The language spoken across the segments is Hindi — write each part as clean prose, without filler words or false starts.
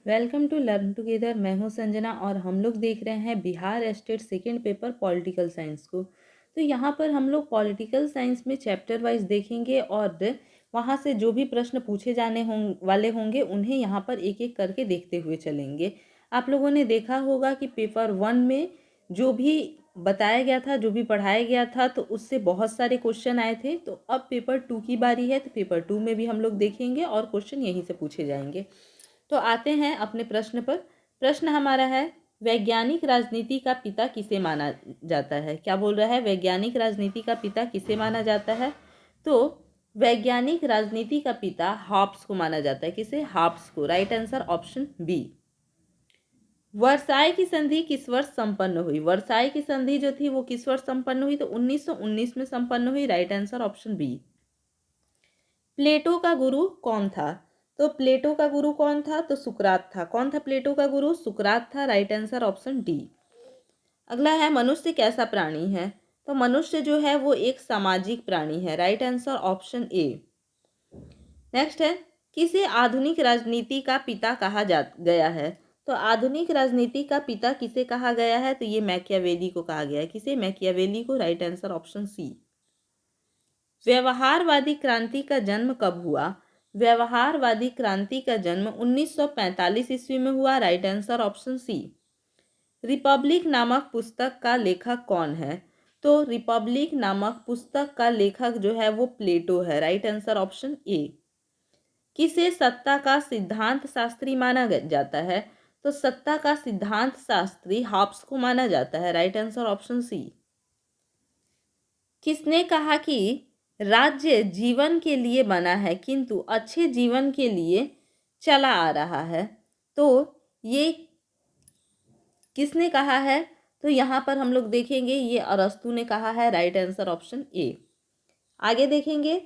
Welcome to learn together. मैं हूं संजना और हम लोग देख रहे हैं Bihar state second paper political science को। तो यहाँ पर हम लोग पॉलिटिकल साइंस में चैप्टर वाइज देखेंगे और वहाँ से जो भी प्रश्न पूछे जाने वाले होंगे उन्हें यहाँ पर एक एक करके देखते हुए चलेंगे। आप लोगों ने देखा होगा कि पेपर 1 में जो भी बताया गया था, जो भी पढ़ाया गया था, तो उससे बहुत सारे क्वेश्चन आए थे। तो अब पेपर 2 की बारी है, तो पेपर 2 में भी हम लोग देखेंगे और क्वेश्चन यहीं से पूछे जाएंगे। तो आते हैं अपने प्रश्न पर। प्रश्न हमारा है, वैज्ञानिक राजनीति का पिता किसे माना जाता है? क्या बोल रहा है? वैज्ञानिक राजनीति का पिता किसे माना जाता है? तो वैज्ञानिक राजनीति का पिता हॉब्स को माना जाता है। किसे? हॉब्स को। Right answer option B. Versailles की संधि किस वर्ष संपन्न हुई? वर्साई की संधि जो थी वो किस वर्ष संपन्न हुई? तो 1919 में संपन्न हुई। Right answer option B. Plato का गुरु कौन था? तो प्लेटो का गुरु कौन था? तो सुकरात था। कौन था प्लेटो का गुरु? सुकरात था। Right answer option D. अगला है, मनुष्य कैसा प्राणी है? तो मनुष्य जो है वो एक सामाजिक प्राणी है। राइट आंसर ऑप्शन ए। नेक्स्ट है, किसे आधुनिक राजनीति का पिता कहा जा गया है? तो आधुनिक राजनीति का पिता किसे कहा गया है? तो ये मैकियावेली को कहा गया है। किसे? मैकियावेली को। Right answer option C. व्यवहारवादी क्रांति का जन्म कब हुआ? व्यवहारवादी क्रांति का जन्म 1945 ईस्वी में हुआ। Right answer option C. Republic नामक पुस्तक का लेखक कौन है? तो रिपब्लिक नामक पुस्तक का लेखक जो है वो प्लेटो है। राइट आंसर ऑप्शन ए। किसे सत्ता का सिद्धांत शास्त्री माना जाता है? तो सत्ता का सिद्धांत शास्त्री हॉब्स को माना जाता है। Right answer option C. किसने कहा कि राज्य जीवन के लिए बना है किंतु अच्छे जीवन के लिए चला आ रहा है? तो ये किसने कहा है? तो यहाँ पर हम लोग देखेंगे ये अरस्तु ने कहा है। Right answer option A. आगे देखेंगे,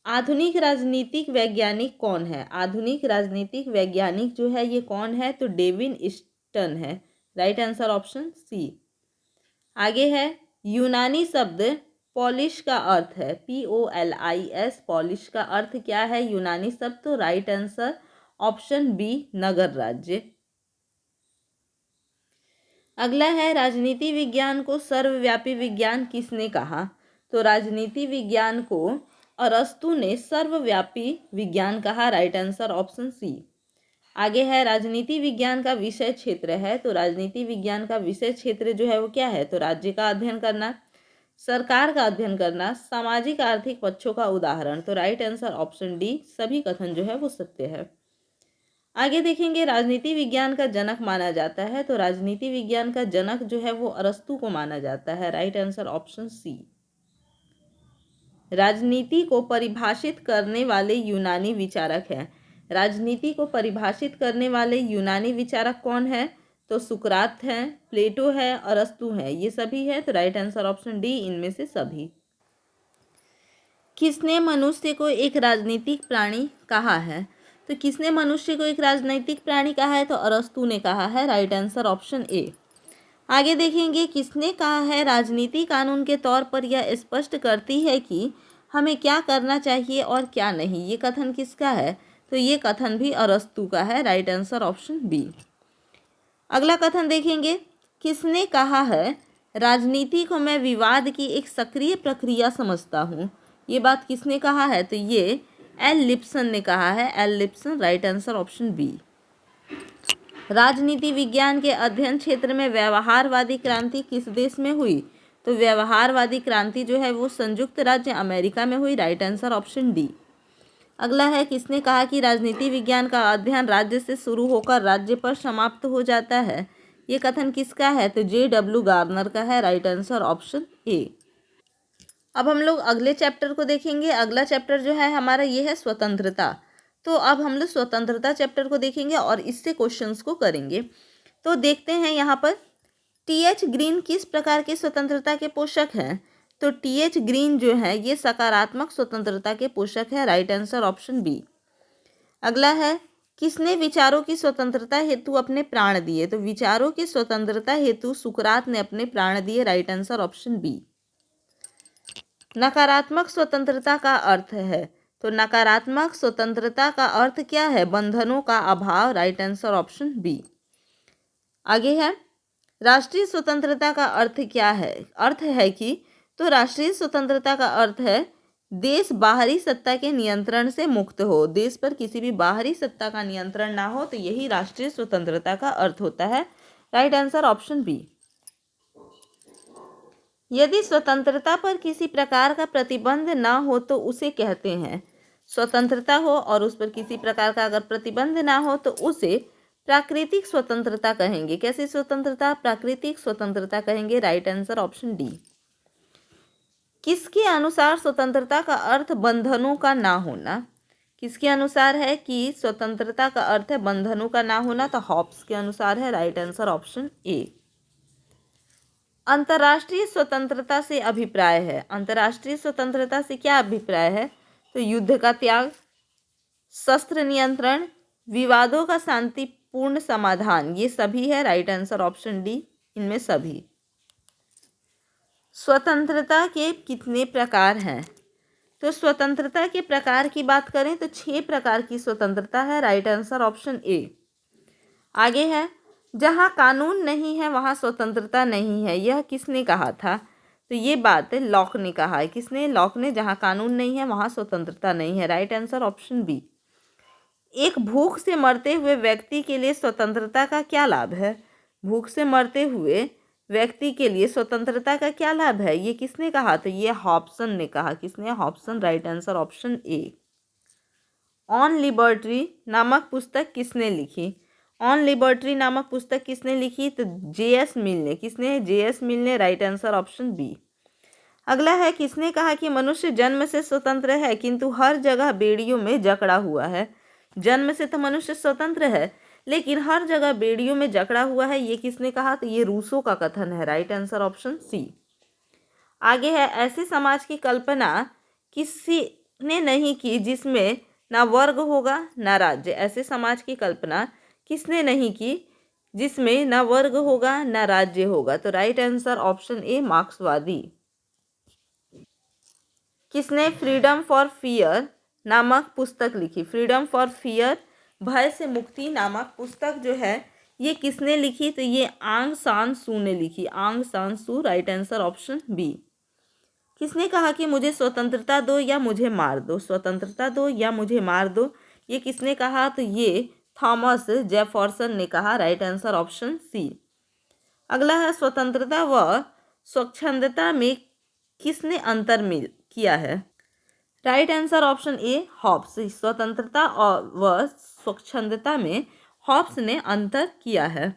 आधुनिक राजनीतिक वैज्ञानिक कौन है? आधुनिक राजनीतिक वैज्ञानिक जो है ये कौन है? तो डेविन स्टन है। Right answer option C. आगे है, यूनानी शब्द पॉलिश का अर्थ है POLIS। पॉलिश का अर्थ क्या है यूनानी शब्द? तो राइट आंसर ऑप्शन बी, नगर राज्य। अगला है, राजनीति विज्ञान को सर्वव्यापी विज्ञान किसने कहा? तो राजनीति विज्ञान को अरस्तु ने सर्वव्यापी विज्ञान कहा। Right answer option C. आगे है, राजनीति विज्ञान का विषय क्षेत्र है। तो राजनीति विज्ञान का विषय क्षेत्र जो है वो क्या है? तो राज्य का अध्ययन करना, सरकार का अध्ययन करना, सामाजिक आर्थिक पक्षों का उदाहरण। तो राइट आंसर ऑप्शन डी, सभी कथन जो है वो सत्य है। आगे देखेंगे, राजनीति विज्ञान का जनक माना जाता है। तो राजनीति विज्ञान का जनक जो है वो अरस्तु को माना जाता है। Right answer option C. राजनीति को परिभाषित करने वाले यूनानी विचारक हैं। राजनीति को परिभाषित करने वाले यूनानी विचारक कौन है? तो सुकरात हैं, प्लेटो है, अरस्तु है, ये सभी है। तो राइट आंसर ऑप्शन डी, इनमें से सभी। किसने मनुष्य को एक राजनीतिक प्राणी कहा है? तो किसने मनुष्य को एक राजनीतिक प्राणी कहा है? तो अरस्तु ने कहा है। Right answer option A. आगे देखेंगे, किसने कहा है राजनीति कानून के तौर पर यह स्पष्ट करती है कि हमें क्या करना चाहिए और क्या नहीं? ये कथन किसका है? तो ये कथन भी अरस्तु का है। Right answer option B. अगला कथन देखेंगे, किसने कहा है राजनीति को मैं विवाद की एक सक्रिय प्रक्रिया समझता हूँ? ये बात किसने कहा है? तो ये एल लिप्सन ने कहा है। L Lipson. Right answer option B. राजनीति विज्ञान के अध्ययन क्षेत्र में व्यवहारवादी क्रांति किस देश में हुई? तो व्यवहारवादी क्रांति जो है वो संयुक्त राज्य अमेरिका में हुई। Right answer option D. अगला है, किसने कहा कि राजनीति विज्ञान का अध्ययन राज्य से शुरू होकर राज्य पर समाप्त हो जाता है? ये कथन किसका है? तो JW गार्नर का है। राइट आंसर ऑप्शन ए। अब हम लोग अगले चैप्टर को देखेंगे। अगला चैप्टर जो है हमारा ये है स्वतंत्रता। तो अब हम लोग स्वतंत्रता चैप्टर को देखेंगे और इससे क्वेश्चंस को करेंगे। तो देखते हैं यहाँ पर, TH ग्रीन किस प्रकार के स्वतंत्रता के पोषक हैं? तो TH ग्रीन जो है ये सकारात्मक स्वतंत्रता के पोषक है। Right answer option B. अगला है, किसने विचारों की स्वतंत्रता हेतु अपने प्राण दिए? तो विचारों की स्वतंत्रता हेतु सुकरात ने अपने प्राण दिए। Right answer option B. नकारात्मक स्वतंत्रता का अर्थ है? तो नकारात्मक स्वतंत्रता का अर्थ क्या है? बंधनों का अभाव। Right answer option B. आगे है, राष्ट्रीय स्वतंत्रता का अर्थ क्या है? अर्थ है कि, तो राष्ट्रीय स्वतंत्रता का अर्थ है देश बाहरी सत्ता के नियंत्रण से मुक्त हो, देश पर किसी भी बाहरी सत्ता का नियंत्रण ना हो, तो यही राष्ट्रीय स्वतंत्रता का अर्थ होता है। Right answer option B. यदि स्वतंत्रता पर किसी प्रकार का प्रतिबंध ना हो तो उसे कहते हैं, स्वतंत्रता हो और उस पर किसी प्रकार का अगर प्रतिबंध ना हो तो उसे प्राकृतिक स्वतंत्रता कहेंगे। कैसी स्वतंत्रता? प्राकृतिक स्वतंत्रता कहेंगे। Right answer option D. किसके अनुसार स्वतंत्रता का अर्थ बंधनों का ना होना? किसके अनुसार है कि स्वतंत्रता का अर्थ है बंधनों का ना होना? तो हॉब्स के अनुसार है। राइट आंसर ऑप्शन ए। अंतर्राष्ट्रीय स्वतंत्रता से अभिप्राय है, अंतर्राष्ट्रीय स्वतंत्रता से क्या अभिप्राय है? तो युद्ध का त्याग, शस्त्र नियंत्रण, विवादों का शांतिपूर्ण समाधान, ये सभी है। राइट आंसर ऑप्शन डी, इनमें सभी। स्वतंत्रता के कितने प्रकार हैं? तो स्वतंत्रता के प्रकार की बात करें तो 6 प्रकार की स्वतंत्रता है। Right answer option A. आगे है, जहाँ कानून नहीं है वहाँ स्वतंत्रता नहीं है, यह किसने कहा था? तो ये बात लॉक ने कहा है। किसने? लॉक ने। जहाँ कानून नहीं है वहाँ स्वतंत्रता नहीं है। Right answer option B. एक भूख से मरते हुए व्यक्ति के लिए स्वतंत्रता का क्या लाभ है? भूख से मरते हुए व्यक्ति के लिए स्वतंत्रता का क्या लाभ है? ये किसने कहा? तो ये हॉब्सन ने कहा। किसने? Hobson. Right answer option A. On liberty नामक पुस्तक किसने लिखी? ऑन लिबर्टी नामक पुस्तक किसने लिखी? तो जे.एस. मिल ने। किसने? जे.एस. मिल Mill. Right answer option B. अगला है, किसने कहा कि मनुष्य जन्म से स्वतंत्र है किंतु हर जगह बेड़ियों में जकड़ा हुआ है? जन्म से तो मनुष्य स्वतंत्र है लेकिन हर जगह बेड़ियों में जकड़ा हुआ है, ये किसने कहा? तो ये रूसो का कथन है। Right answer option C. आगे है, ऐसे समाज की कल्पना किसी ने नहीं की जिसमें ना वर्ग होगा ना राज्य। ऐसे समाज की कल्पना किसने नहीं की जिसमें ना वर्ग होगा ना राज्य होगा? तो राइट आंसर ऑप्शन ए, मार्क्सवादी। किसने फ्रीडम फॉर फियर नामक पुस्तक लिखी? फ्रीडम फॉर फियर, भय से मुक्ति नामक पुस्तक जो है ये किसने लिखी? तो ये आंग सान सू ने लिखी। Aung San Suu. Right answer option B. किसने कहा कि मुझे स्वतंत्रता दो या मुझे मार दो? स्वतंत्रता दो या मुझे मार दो, ये किसने कहा? तो ये थॉमस जेफरसन ने कहा। Right answer option C. अगला है, स्वतंत्रता व स्वच्छंदता में किसने अंतर मिल किया है? Right answer option A, Hobbes. स्वतंत्रता और व स्वच्छंदता में हॉब्स ने अंतर किया है।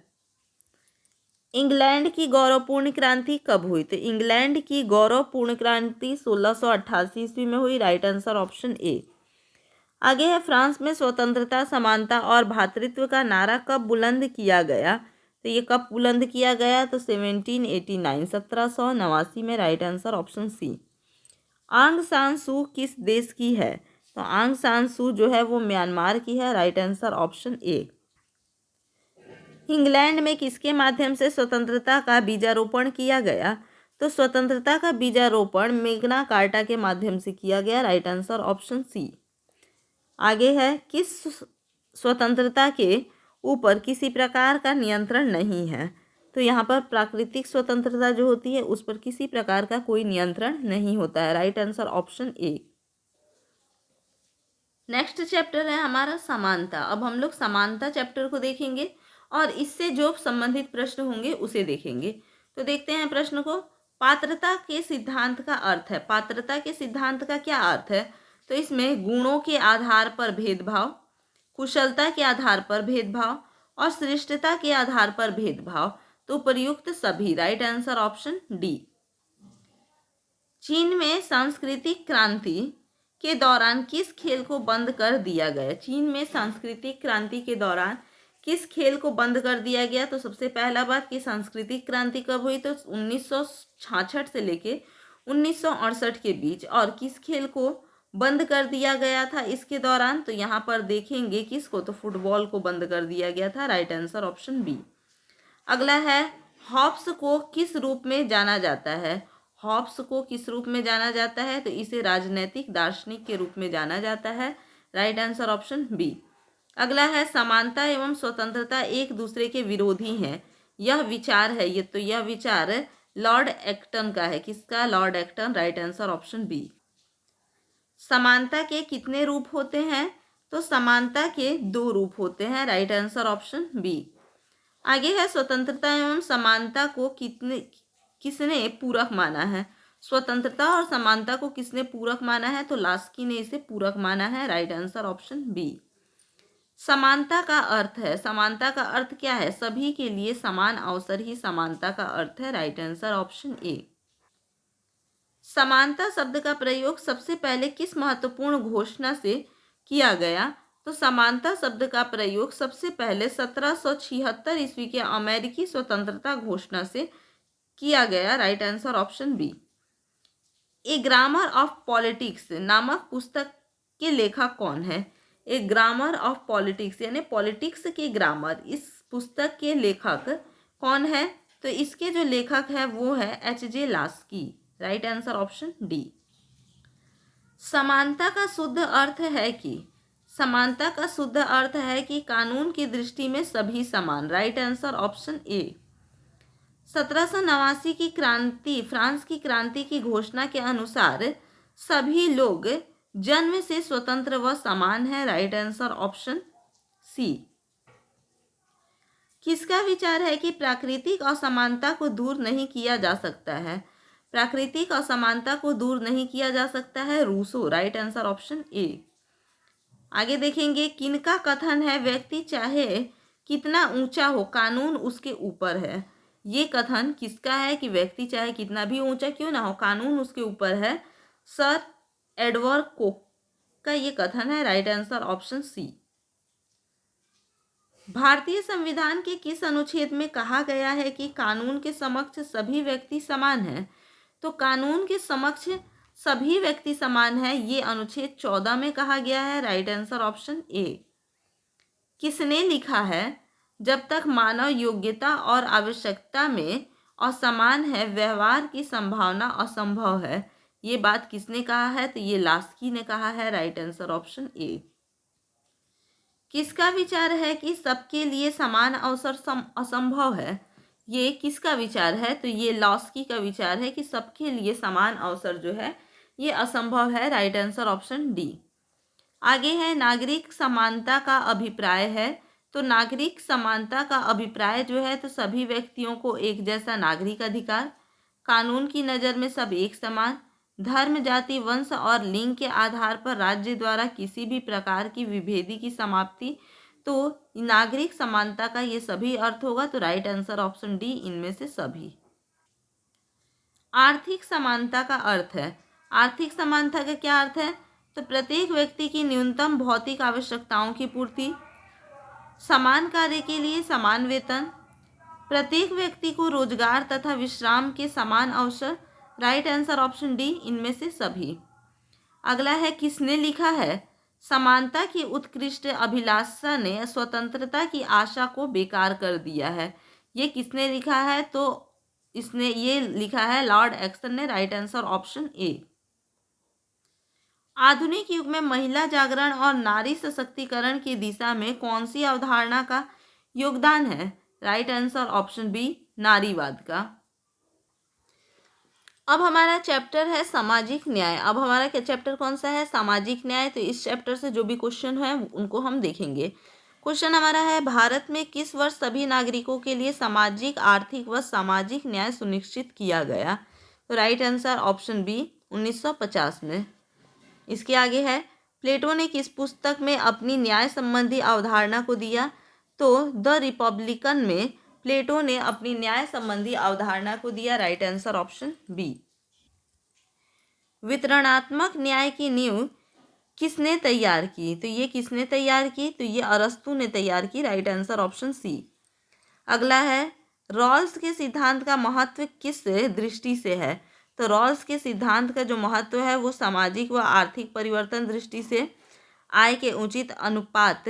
इंग्लैंड की गौरवपूर्ण क्रांति कब हुई? तो इंग्लैंड की गौरवपूर्ण क्रांति 1688 ईस्वी में हुई। Right answer option A. आगे है, फ्रांस में स्वतंत्रता, समानता और भ्रातृत्व का नारा कब बुलंद किया गया? तो ये कब बुलंद किया गया? तो 1789, 1789 में। Right answer option C. Aung San सू किस देश की है? तो आंग सान सू जो है वो म्यांमार की है। राइट आंसर ऑप्शन ए। इंग्लैंड में किसके माध्यम से स्वतंत्रता का बीजारोपण किया गया? तो स्वतंत्रता का बीजारोपण मैग्ना कार्टा के माध्यम से किया गया। Right answer option C. आगे है, किस स्वतंत्रता के ऊपर किसी प्रकार का नियंत्रण नहीं है? तो यहाँ पर प्राकृतिक स्वतंत्रता जो होती है उस पर किसी प्रकार का कोई नियंत्रण नहीं होता है। राइट आंसर ऑप्शन ए। नेक्स्ट चैप्टर है हमारा समानता। अब हम लोग समानता चैप्टर को देखेंगे और इससे जो संबंधित प्रश्न होंगे उसे देखेंगे। तो देखते हैं प्रश्न को। पात्रता के सिद्धांत का अर्थ है। पात्रता के सिद्धांत का क्या अर्थ है? तो इसमें गुणों के आधार पर भेदभाव, कुशलता के आधार पर भेदभाव और श्रेष्ठता के आधार पर भेदभाव, तो उपर्युक्त सभी। Right answer option D. चीन में सांस्कृतिक क्रांति के दौरान किस खेल को बंद कर दिया गया? चीन में सांस्कृतिक क्रांति के दौरान किस खेल को बंद कर दिया गया? तो सबसे पहला बात कि सांस्कृतिक क्रांति कब हुई? तो 1966 से लेके 1968 के बीच। और किस खेल को बंद कर दिया गया था इसके दौरान? तो यहाँ पर देखेंगे किसको, तो फुटबॉल को बंद कर दिया गया था। Right answer option B. अगला है, हॉब्स को किस रूप में जाना जाता है? हॉब्स को किस रूप में जाना जाता है? तो इसे राजनैतिक दार्शनिक के रूप में जाना जाता है। Right answer option B. अगला है समानता एवं स्वतंत्रता एक दूसरे के विरोधी हैं, यह विचार है। यह विचार लॉर्ड एक्टन का है। किसका? Lord Acton. Right answer option B. समानता के कितने रूप होते हैं? तो समानता के 2 रूप होते हैं। Right answer option B. आगे है स्वतंत्रता एवं समानता को किसने पूरक माना है? स्वतंत्रता और समानता को किसने पूरक माना है? तो लास्की ने इसे पूरक माना है। Right answer option B. समानता का अर्थ है, समानता का अर्थ क्या है? सभी के लिए समान अवसर ही समानता का अर्थ है। राइट आंसर ऑप्शन ए। समानता शब्द का प्रयोग सबसे पहले किस महत्वपूर्ण घोषणा से किया गया? तो समानता शब्द का प्रयोग सबसे पहले 1776 ईस्वी के अमेरिकी स्वतंत्रता घोषणा से किया गया। Right answer option B. A grammar of politics नामक पुस्तक के लेखक कौन है? ए ग्रामर ऑफ पॉलिटिक्स यानी पॉलिटिक्स के ग्रामर, इस पुस्तक के लेखक कौन है? तो इसके जो लेखक है वो है H.J. Laski. Right answer option D. समानता का शुद्ध अर्थ है कि, समानता का शुद्ध अर्थ है कि कानून की दृष्टि में सभी समान। राइट आंसर ऑप्शन ए। 1789 की क्रांति, फ्रांस की क्रांति की घोषणा के अनुसार सभी लोग जन्म से स्वतंत्र व समान है। Right answer option C. किसका विचार है कि प्राकृतिक असमानता को दूर नहीं किया जा सकता है? प्राकृतिक असमानता को दूर नहीं किया जा सकता है? Rousseau. Right answer option A. आगे देखेंगे किनका कथन है व्यक्ति चाहे कितना ऊंचा हो कानून उसके ऊपर है? ये कथन किसका है कि व्यक्ति चाहे कितना भी ऊंचा क्यों ना हो कानून उसके ऊपर है? सर एडवर्ड कोक का ये कथन है। Right answer option C. भारतीय संविधान के किस अनुच्छेद में कहा गया है कि कानून के समक्ष सभी व्यक्ति समान हैं? तो कानून के समक्ष सभी व्यक्ति समान है, ये अनुच्छेद 14 में कहा गया है। राइट आंसर ऑप्शन ए। किसने लिखा है जब तक मानव योग्यता और आवश्यकता में असमान है व्यवहार की संभावना असंभव है? ये बात किसने कहा है? तो ये लास्की ने कहा है। राइट आंसर ऑप्शन ए। किसका विचार है कि सबके लिए समान अवसर असंभव है? ये किसका विचार है? तो ये लास्की का विचार है कि सबके लिए समान अवसर जो है ये असंभव है। Right answer option D. आगे है नागरिक समानता का अभिप्राय है। तो नागरिक समानता का अभिप्राय जो है तो सभी व्यक्तियों को एक जैसा नागरिक अधिकार, कानून की नज़र में सब एक समान, धर्म जाति वंश और लिंग के आधार पर राज्य द्वारा किसी भी प्रकार की विभेदी की समाप्ति। तो नागरिक समानता का ये सभी अर्थ होगा। तो राइट आंसर ऑप्शन डी इनमें से सभी। आर्थिक समानता का अर्थ है, आर्थिक समानता का क्या अर्थ है? तो प्रत्येक व्यक्ति की न्यूनतम भौतिक आवश्यकताओं की पूर्ति, समान कार्य के लिए समान वेतन, प्रत्येक व्यक्ति को रोजगार तथा विश्राम के समान अवसर। राइट आंसर ऑप्शन डी इनमें से सभी। अगला है किसने लिखा है समानता की उत्कृष्ट अभिलाषा ने स्वतंत्रता की आशा को बेकार कर दिया है? ये किसने लिखा है? तो इसने ये लिखा है लॉर्ड एक्टन ने। राइट आंसर ऑप्शन ए। आधुनिक युग में महिला जागरण और नारी सशक्तिकरण की दिशा में कौन सी अवधारणा का योगदान है? राइट आंसर ऑप्शन बी नारीवाद का। अब हमारा चैप्टर है सामाजिक न्याय। अब हमारा क्या चैप्टर कौन सा है? सामाजिक न्याय। तो इस चैप्टर से जो भी क्वेश्चन है उनको हम देखेंगे। क्वेश्चन हमारा है भारत में किस वर्ष सभी नागरिकों के लिए सामाजिक आर्थिक व सामाजिक न्याय सुनिश्चित किया गया? तो राइट आंसर ऑप्शन बी 1950 में। इसके आगे है प्लेटो ने किस पुस्तक में अपनी न्याय संबंधी अवधारणा को दिया? तो द रिपब्लिकन में प्लेटो ने अपनी न्याय संबंधी अवधारणा को दिया। Right answer option B. वितरणात्मक न्याय की नींव किसने तैयार की? तो ये किसने तैयार की? तो ये अरस्तु ने तैयार की। Right answer option C. अगला है रॉल्स के सिद्धांत का महत्व किस दृष्टि से है? तो रॉल्स के सिद्धांत का जो महत्व है वो सामाजिक व आर्थिक परिवर्तन दृष्टि से, आय के उचित अनुपात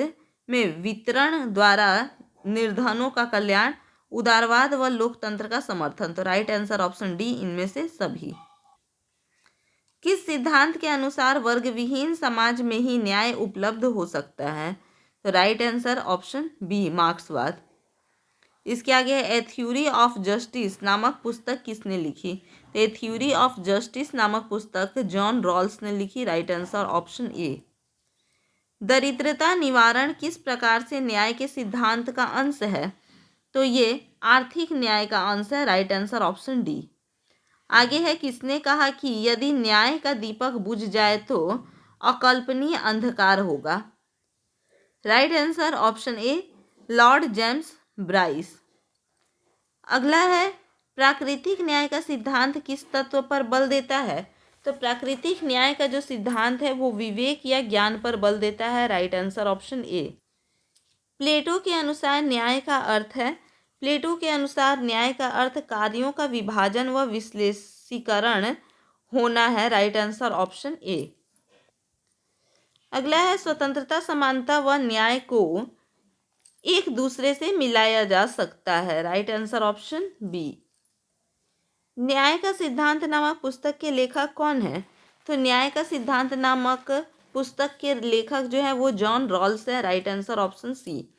में वितरण द्वारा निर्धनों का कल्याण उदारवाद व लोकतंत्र का समर्थन। तो राइट आंसर ऑप्शन डी, इनमें से सभी। किस सिद्धांत के अनुसार वर्ग विहीन समाज में ही न्याय उपलब्ध हो सकता है? तो राइट आंसर ऑप्शन बी, मार्क्सवाद। इसके आगे है ए थ्योरी ऑफ जस्टिस नामक पुस्तक किसने लिखी? तो ए थ्योरी ऑफ जस्टिस नामक पुस्तक जॉन रॉल्स ने लिखी। राइट आंसर ऑप्शन ए। दरिद्रता निवारण किस प्रकार से न्याय के सिद्धांत का अंश है? तो ये आर्थिक न्याय का अंश है। Right answer option D. आगे है किसने कहा कि यदि न्याय का दीपक बुझ जाए तो अकल्पनीय अंधकार होगा? राइट आंसर ऑप्शन ए, लॉर्ड जेम्स ब्राइस। अगला है प्राकृतिक न्याय का सिद्धांत किस तत्व पर बल देता है? तो प्राकृतिक न्याय का जो सिद्धांत है वो विवेक या ज्ञान पर बल देता है। Right answer option A. Plato के अनुसार न्याय का अर्थ है, प्लेटो के अनुसार न्याय का अर्थ कार्यों का विभाजन व विश्लेषीकरण होना है। राइट आंसर ऑप्शन ए। अगला है स्वतंत्रता, समानता व न्याय को एक दूसरे से मिलाया जा सकता है। Right answer option B. न्याय का सिद्धांत नामक पुस्तक के लेखक कौन है? तो न्याय का सिद्धांत नामक पुस्तक के लेखक जो है वो जॉन रॉल्स है। Right answer option C.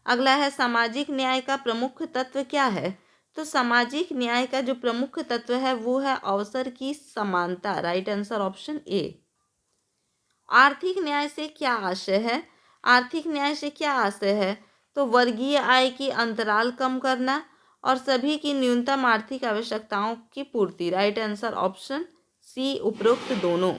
अगला है सामाजिक न्याय का प्रमुख तत्व क्या है? तो सामाजिक न्याय का जो प्रमुख तत्व है वो है अवसर की समानता। राइट आंसर ऑप्शन ए। आर्थिक न्याय से क्या आशय है? आर्थिक न्याय से क्या आशय है? तो वर्गीय आय की अंतराल कम करना और सभी की न्यूनतम आर्थिक आवश्यकताओं की पूर्ति। राइट आंसर ऑप्शन सी, उपरोक्त दोनों।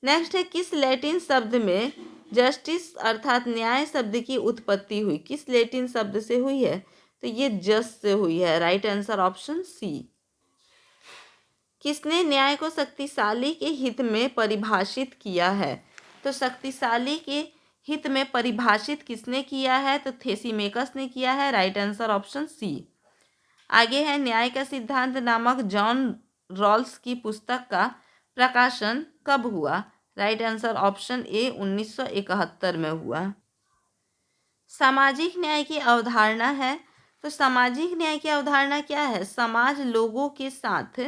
नेक्स्ट है किस लैटिन शब्द में जस्टिस अर्थात न्याय शब्द की उत्पत्ति हुई? किस लैटिन शब्द से हुई है? तो ये जस्ट से हुई है। Right answer option C. किसने न्याय को शक्तिशाली के हित में परिभाषित किया है? तो शक्तिशाली के हित में परिभाषित किसने किया है? तो थेसीमेकस ने किया है। Right answer option C. आगे है न्याय का सिद्धांत नामक जॉन रॉल्स की पुस्तक का प्रकाशन कब हुआ? राइट आंसर ऑप्शन ए, 1971 में हुआ। सामाजिक न्याय की अवधारणा है, तो सामाजिक न्याय की अवधारणा क्या है? समाज लोगों के साथ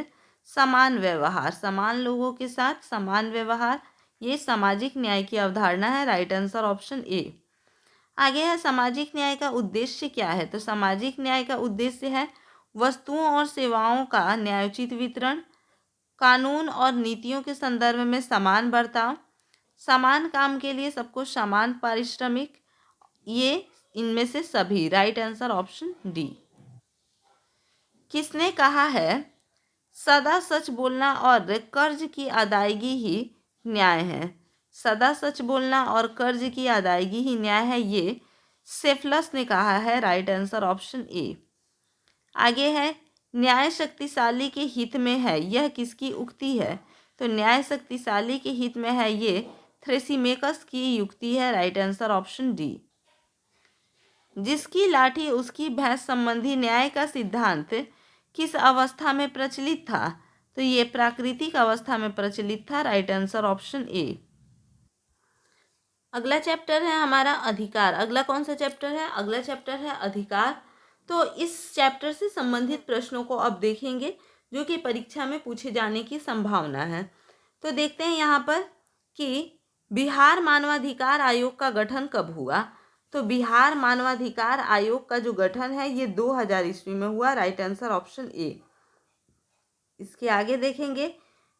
समान व्यवहार, समान लोगों के साथ समान व्यवहार, ये सामाजिक न्याय की अवधारणा है। Right answer option A. आगे है सामाजिक न्याय का उद्देश्य क्या है? तो सामाजिक न्याय का उद्देश्य है वस्तुओं और सेवाओं का न्यायोचित वितरण, कानून और नीतियों के संदर्भ में समान बर्ताव, समान काम के लिए सबको समान पारिश्रमिक, ये इनमें से सभी। Right answer option D. किसने कहा है सदा सच बोलना और कर्ज की अदायगी ही न्याय है? सदा सच बोलना और कर्ज की अदायगी ही न्याय है, ये सेफलस ने कहा है। Right answer option A. आगे है न्याय शक्तिशाली के हित में है, यह किसकी उक्ति है? तो न्याय शक्तिशाली के हित में है, ये थ्रेसीमेकस की युक्ति है। Right answer option D. जिसकी लाठी उसकी भैंस संबंधी न्याय का सिद्धांत किस अवस्था में प्रचलित था? तो ये प्राकृतिक अवस्था में प्रचलित था। राइट आंसर ऑप्शन ए। अगला चैप्टर है हमारा अधिकार। अगला कौन सा चैप्टर है? अगला चैप्टर है अधिकार। तो इस चैप्टर से संबंधित प्रश्नों को अब देखेंगे जो कि परीक्षा में पूछे जाने की संभावना है। तो देखते हैं यहाँ पर कि बिहार मानवाधिकार आयोग का गठन कब हुआ? तो बिहार मानवाधिकार आयोग का जो गठन है ये 2000 ईस्वी में हुआ। राइट आंसर ऑप्शन ए। इसके आगे देखेंगे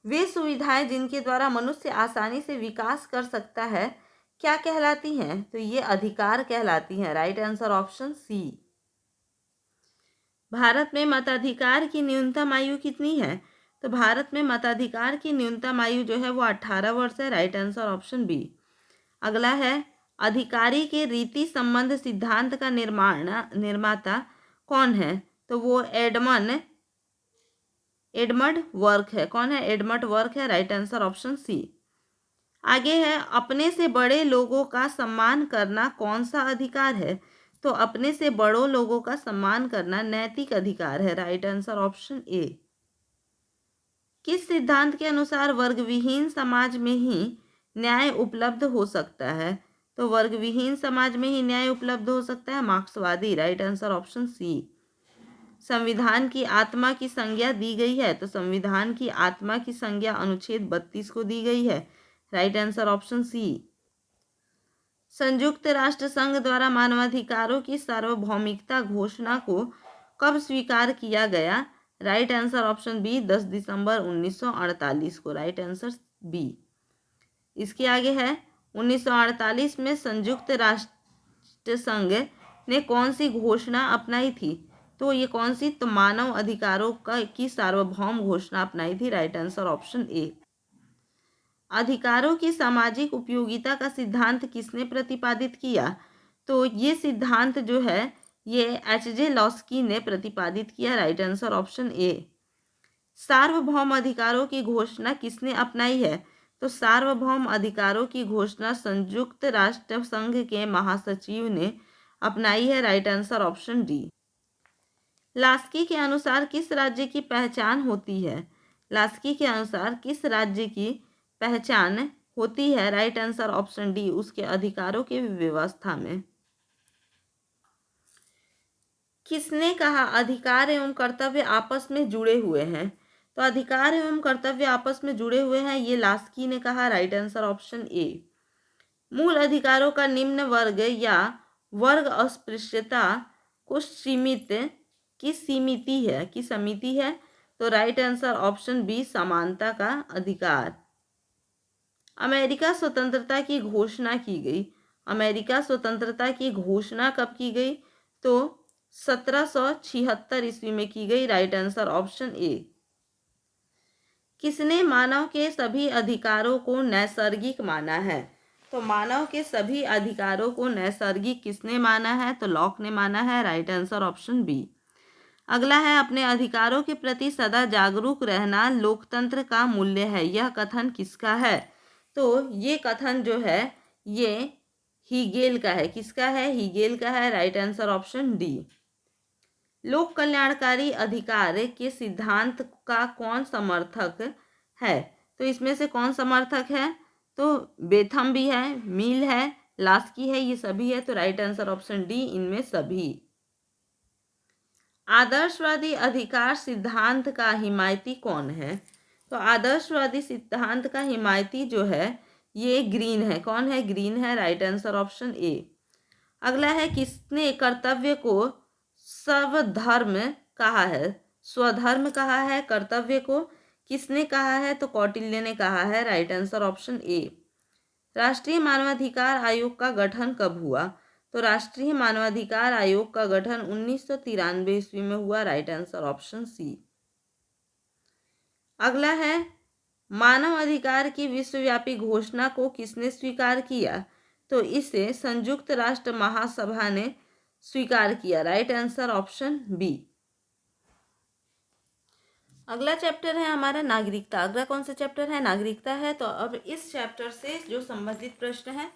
वे सुविधाएं जिनके द्वारा मनुष्य आसानी से विकास कर सकता है क्या कहलाती हैं? तो ये अधिकार कहलाती हैं। Right answer option C. भारत में मताधिकार की न्यूनतम आयु कितनी है? तो भारत में मताधिकार की न्यूनतम आयु जो है वो 18 वर्ष है। Right answer option B. अगला है अधिकारी के रीति संबंध सिद्धांत का निर्माता कौन है? तो वो एडमंड वर्क है। कौन है? एडमंड वर्क है। Right answer option C. आगे है अपने से बड़े लोगों का सम्मान करना कौन सा अधिकार है? तो अपने से बड़ों लोगों का सम्मान करना नैतिक अधिकार है। राइट आंसर ऑप्शन ए। किस सिद्धांत के अनुसार वर्ग विहीन समाज में ही न्याय उपलब्ध हो सकता है? तो वर्ग विहीन समाज में ही न्याय उपलब्ध हो सकता है, मार्क्सवादी। Right answer option C. संविधान की आत्मा की संज्ञा दी गई है, तो संविधान की आत्मा की संज्ञा अनुच्छेद 32 को दी गई है। Right answer option C. संयुक्त राष्ट्र संघ द्वारा मानवाधिकारों की सार्वभौमिकता घोषणा को कब स्वीकार किया गया? राइट आंसर ऑप्शन बी, 10 दिसंबर 1948 को। Right answer B. इसके आगे है 1948 में संयुक्त राष्ट्र संघ ने कौन सी घोषणा अपनाई थी? तो ये कौन सी? तो मानव अधिकारों की सार्वभौम घोषणा अपनाई थी। राइट आंसर ऑप्शन ए। अधिकारों की सामाजिक उपयोगिता का सिद्धांत किसने प्रतिपादित किया? तो ये सिद्धांत जो है ये एच.जे. लॉस्की ने प्रतिपादित किया। Right answer option A. सार्वभौम अधिकारों की घोषणा किसने अपनाई है? तो सार्वभौम अधिकारों की घोषणा संयुक्त राष्ट्र संघ के महासचिव ने अपनाई है। Right answer option D. Laski के अनुसार किस राज्य की पहचान होती है? लास्की के अनुसार किस राज्य की पहचान होती है? राइट आंसर ऑप्शन डी, उसके अधिकारों की व्यवस्था में। किसने कहा अधिकार एवं कर्तव्य आपस में जुड़े हुए हैं? तो अधिकार एवं कर्तव्य आपस में जुड़े हुए हैं, ये लास्की ने कहा। राइट आंसर ऑप्शन ए। मूल अधिकारों का निम्न वर्ग या वर्ग अस्पृश्यता को सीमित की समिति है। तो राइट आंसर ऑप्शन बी, समानता का अधिकार। अमेरिका स्वतंत्रता की घोषणा की गई। अमेरिका स्वतंत्रता की घोषणा कब की गई? तो 1776 ईस्वी में की गई। राइट आंसर ऑप्शन ए। किसने मानव के सभी अधिकारों को नैसर्गिक माना है? तो मानव के सभी अधिकारों को नैसर्गिक किसने माना है? तो लॉक ने माना है। Right answer option B. अगला है अपने अधिकारों के प्रति सदा जागरूक रहना लोकतंत्र का मूल्य है, यह कथन किसका है? तो ये कथन जो है ये हीगेल का है। किसका है? हीगेल का है। Right answer option D. लोक कल्याणकारी अधिकार के सिद्धांत का कौन समर्थक है? तो इसमें से कौन समर्थक है? तो बेथम भी है, मिल है, लास्की है, ये सभी है। तो राइट आंसर ऑप्शन डी, इनमें सभी। आदर्शवादी अधिकार सिद्धांत का हिमायती कौन है? तो आदर्शवादी सिद्धांत का हिमायती जो है ये ग्रीन है। कौन है? ग्रीन है। राइट आंसर ऑप्शन ए। अगला है किसने कर्तव्य को स्वधर्म कहा है? स्वधर्म कहा है कर्तव्य को। किसने कहा है? तो कौटिल्य ने कहा है। राइट आंसर ऑप्शन ए। राष्ट्रीय मानवाधिकार आयोग का गठन कब हुआ? तो राष्ट्रीय मानवाधिकार आयोग का गठन 1993 ईस्वी में हुआ। Right answer option C. अगला है मानव अधिकार की विश्वव्यापी घोषणा को किसने स्वीकार किया? तो इसे संयुक्त राष्ट्र महासभा ने स्वीकार किया। Right answer option B. अगला चैप्टर है हमारा नागरिकता। अगला कौन सा चैप्टर है? नागरिकता है। तो अब इस चैप्टर से जो संबंधित प्रश्न है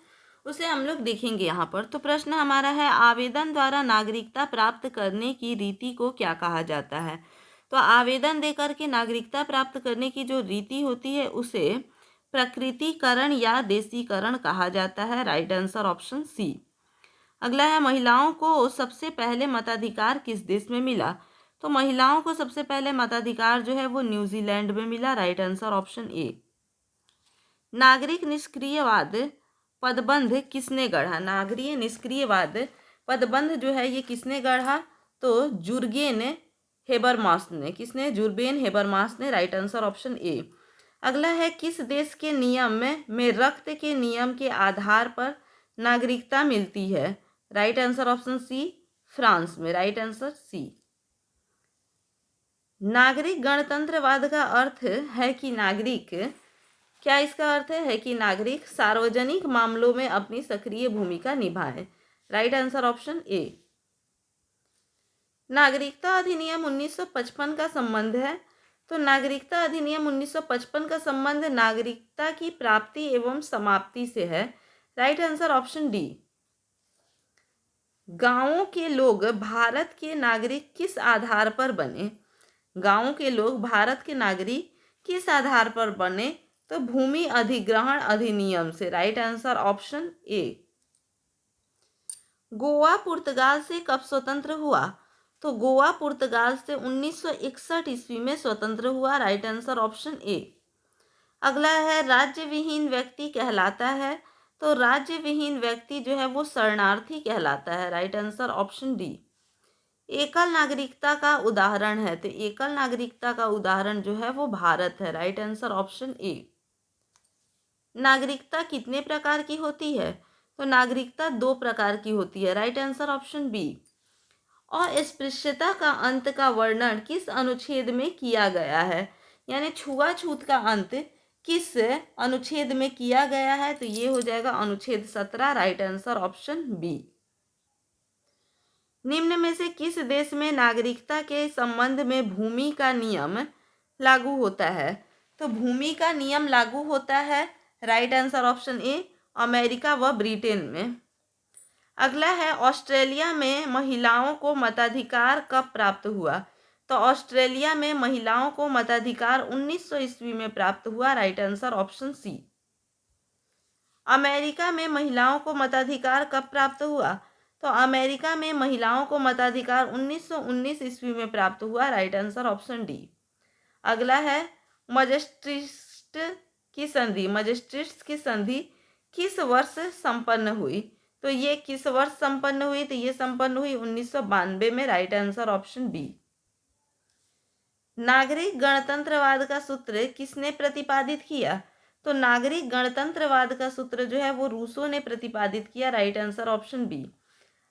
उसे हम लोग देखेंगे यहाँ पर। तो प्रश्न हमारा है आवेदन द्वारा नागरिकता प्राप्त करने की रीति को क्या कहा जाता है? तो आवेदन देकर के नागरिकता प्राप्त करने की जो रीति होती है उसे प्रकृतिकरण या देशीकरण कहा जाता है। Right answer option C. अगला है महिलाओं को सबसे पहले मताधिकार किस देश में मिला? तो महिलाओं को सबसे पहले मताधिकार जो है वो न्यूजीलैंड में मिला। राइट आंसर ऑप्शन ए। नागरिक निष्क्रियवाद पदबंध किसने गढ़ा? नागरिक निष्क्रियवाद पदबंध जो है ये किसने गढ़ा? तो जुर्गेन हेबरमास ने। किसने? जुर्गेन हेबरमास ने। राइट आंसर ऑप्शन ए। अगला है किस देश के नियम में रक्त के नियम के आधार पर नागरिकता मिलती है? Right answer option C, France में। Right answer C. नागरिक गणतंत्रवाद का अर्थ है कि नागरिक, क्या इसका अर्थ है कि नागरिक सार्वजनिक मामलों में अपनी सक्रिय भूमिका निभाए। राइट आंसर ऑप्शन ए। नागरिकता अधिनियम 1955 का संबंध है। तो नागरिकता अधिनियम 1955 का संबंध नागरिकता की प्राप्ति एवं समाप्ति से है। Right answer option D. गांवों के लोग भारत के नागरिक किस आधार पर बने? गांवों के लोग भारत के नागरिक किस आधार पर बने? तो भूमि अधिग्रहण अधिनियम से। Right answer option A. Goa पुर्तगाल से कब स्वतंत्र हुआ? तो गोवा पुर्तगाल से 1961 ईस्वी में स्वतंत्र हुआ। राइट आंसर ऑप्शन ए। अगला है राज्य विहीन व्यक्ति कहलाता है। तो राज्य विहीन व्यक्ति जो है वो शरणार्थी कहलाता है। Right answer option D. एकल नागरिकता का उदाहरण है। तो एकल नागरिकता का उदाहरण जो है वो भारत है। राइट आंसर ऑप्शन ए। नागरिकता कितने प्रकार की होती है? तो नागरिकता 2 प्रकार की होती है। Right answer option B. अस्पृश्यता का अंत का वर्णन किस अनुच्छेद में किया गया है? यानी छुआछूत का अंत किस अनुच्छेद में किया गया है? तो ये हो जाएगा अनुच्छेद 17। Right answer option B. निम्न में से किस देश में नागरिकता के संबंध में भूमि का नियम लागू होता है? तो भूमि का नियम लागू होता है। राइट आंसर ऑप्शन ए, अमेरिका व ब्रिटेन में। अगला है ऑस्ट्रेलिया में महिलाओं को मताधिकार कब प्राप्त हुआ? तो ऑस्ट्रेलिया में महिलाओं को मताधिकार 1900 ईस्वी में प्राप्त हुआ। Right answer option C. America में महिलाओं को मताधिकार कब प्राप्त हुआ? तो अमेरिका में महिलाओं को मताधिकार 1919 ईस्वी में प्राप्त हुआ। Right answer option D. अगला है मजिस्ट्रेट की संधि। मजिस्ट्रेट्स की संधि किस वर्ष संपन्न हुई? तो ये किस वर्ष संपन्न हुई? तो ये संपन्न हुई 1992 में। Right answer option B. नागरिक गणतंत्रवाद का सूत्र किसने प्रतिपादित किया? तो नागरिक गणतंत्रवाद का सूत्र जो है वो रूसो ने प्रतिपादित किया। Right answer option B.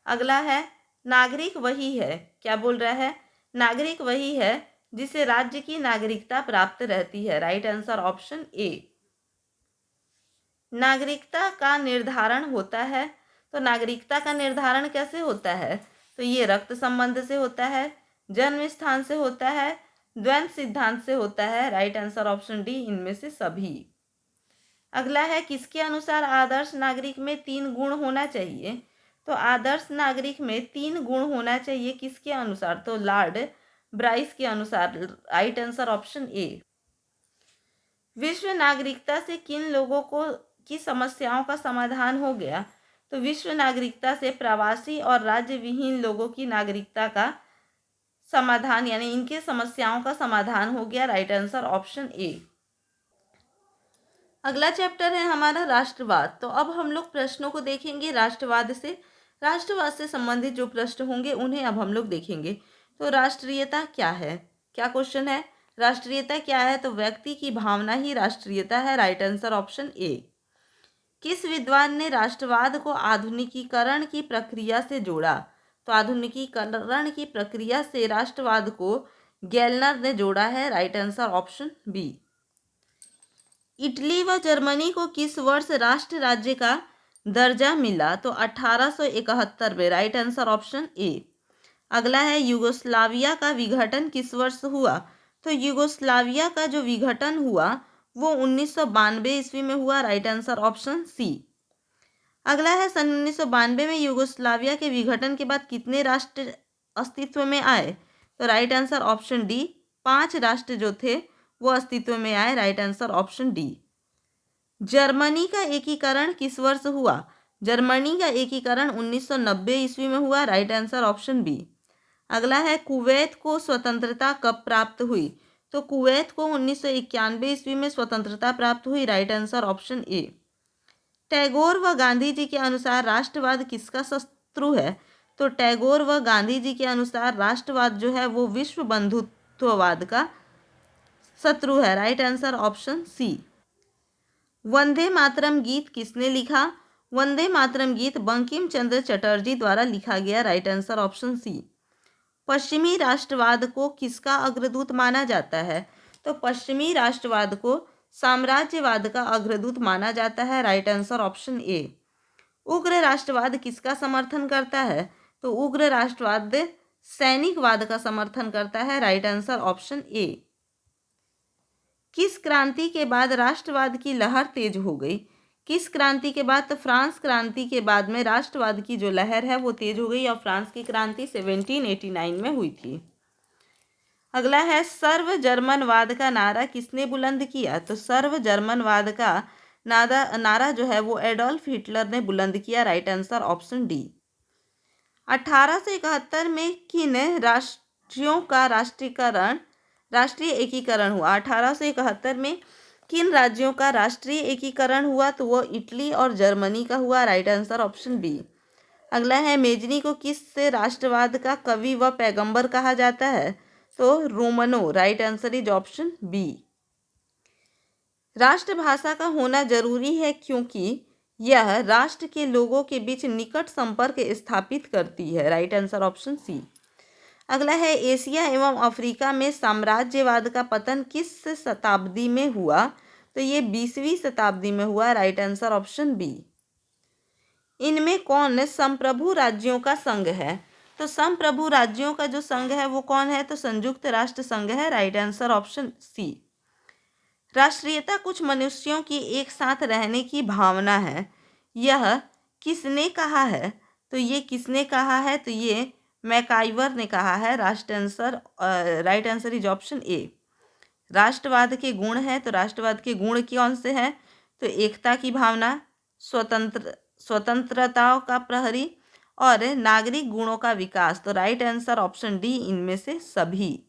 अगला है नागरिक वही है। क्या बोल रहा है? नागरिक वही है जिसे राज्य की नागरिकता प्राप्त रहती है। राइट आंसर ऑप्शन ए। नागरिकता का निर्धारण होता है। तो नागरिकता का निर्धारण कैसे होता है? तो ये रक्त संबंध से होता है, जन्म स्थान से होता है, द्वैध सिद्धांत से होता है। राइट आंसर ऑप्शन डी, इनमें से सभी। अगला है किसके अनुसार आदर्श नागरिक में 3 गुण होना चाहिए? तो आदर्श नागरिक में 3 गुण होना चाहिए किसके अनुसार? तो लॉर्ड ब्राइस के अनुसार। राइट आंसर ऑप्शन ए। विश्व नागरिकता से किन लोगों को की समस्याओं का समाधान हो गया? तो विश्व नागरिकता से प्रवासी और राज्य विहीन लोगों की नागरिकता का समाधान यानी इनके समस्याओं का समाधान हो गया। राइट आंसर ऑप्शन ए। अगला चैप्टर है हमारा राष्ट्रवाद। तो अब हम लोग प्रश्नों को देखेंगे। राष्ट्रवाद से संबंधित जो प्रश्न होंगे उन्हें अब हम लोग देखेंगे। तो राष्ट्रीयता क्या है? क्या क्वेश्चन है? राष्ट्रीयता क्या है? तो व्यक्ति की भावना ही राष्ट्रीयता है। राइट आंसर ऑप्शन ए। किस विद्वान ने राष्ट्रवाद को आधुनिकीकरण की प्रक्रिया से जोड़ा? तो आधुनिकीकरण की प्रक्रिया से राष्ट्रवाद को गेलनर ने जोड़ा है। Right answer option B. Italy व जर्मनी को किस वर्ष राष्ट्र राज्य का दर्जा मिला? तो 1871 में। राइट आंसर ऑप्शन ए। अगला है यूगोस्लाविया का विघटन किस वर्ष हुआ? तो यूगोस्लाविया का जो विघटन हुआ वो 1992 ईस्वी में हुआ। Right answer option C. अगला है सन 1992 में यूगोस्लाविया के विघटन के बाद कितने राष्ट्र अस्तित्व में आए? तो राइट आंसर ऑप्शन डी, 5 राष्ट्र जो थे वो अस्तित्व में आए। Right answer option D. Germany का एकीकरण किस वर्ष हुआ? जर्मनी का एकीकरण 1990 ईस्वी में हुआ। Right answer option B. अगला है कुवैत को स्वतंत्रता कब प्राप्त हुई? तो कुवैत को 1991 ईस्वी में स्वतंत्रता प्राप्त हुई। राइट आंसर ऑप्शन ए। टैगोर व गांधी जी के अनुसार राष्ट्रवाद किसका शत्रु है? तो टैगोर व गांधी जी के अनुसार राष्ट्रवाद जो है वो विश्व बंधुत्ववाद का शत्रु है। Right answer option C. Vande Mataram गीत किसने लिखा? वंदे मातरम गीत बंकिम चंद्र चटर्जी द्वारा लिखा गया। Right answer option C. पश्चिमी राष्ट्रवाद को किसका अग्रदूत माना जाता है? तो पश्चिमी राष्ट्रवाद को साम्राज्यवाद का अग्रदूत माना जाता है। राइट आंसर ऑप्शन ए। उग्र राष्ट्रवाद किसका समर्थन करता है? तो उग्र राष्ट्रवाद सैनिकवाद का समर्थन करता है। राइट आंसर ऑप्शन ए। किस क्रांति के बाद राष्ट्रवाद की लहर तेज हो गई? किस क्रांति के बाद? तो फ्रांस क्रांति के बाद में राष्ट्रवाद की जो लहर है वो तेज हो गई और फ्रांस की क्रांति 1789 में हुई थी। अगला है सर्व जर्मनवाद का नारा किसने बुलंद किया? तो सर्व जर्मनवाद का नारा जो है वो एडोल्फ हिटलर ने बुलंद किया। Right answer option D. 1871 में किन राज्यों का राष्ट्रीय एकीकरण हुआ? 1871 में किन राज्यों का राष्ट्रीय एकीकरण हुआ? तो वो इटली और जर्मनी का हुआ। Right answer option B. अगला है, मेजनी को किस राष्ट्रवाद का कवि व पैगंबर कहा जाता है? तो रोमनो। Right answer is option B. राष्ट्रभाषा का होना जरूरी है क्योंकि यह राष्ट्र के लोगों के बीच निकट संपर्क स्थापित करती है। Right answer option C. अगला है, एशिया एवं अफ्रीका में साम्राज्यवाद का पतन किस शताब्दी में हुआ? तो ये 20वीं शताब्दी में हुआ। Right answer option B. इनमें कौन संप्रभु राज्यों का संघ है? तो संप्रभु राज्यों का जो संघ है वो कौन है? तो संयुक्त राष्ट्र संघ है। Right answer option C. राष्ट्रीयता कुछ मनुष्यों की एक साथ रहने की भावना है, यह किसने कहा है? तो ये किसने कहा है? तो ये मैकाइवर ने कहा है। राइट आंसर इज ऑप्शन ए। राष्ट्रवाद के गुण है, तो राष्ट्रवाद के गुण कौन से हैं? तो एकता की भावना, स्वतंत्रता का प्रहरी और नागरिक गुणों का विकास। तो राइट आंसर ऑप्शन डी, इनमें से सभी।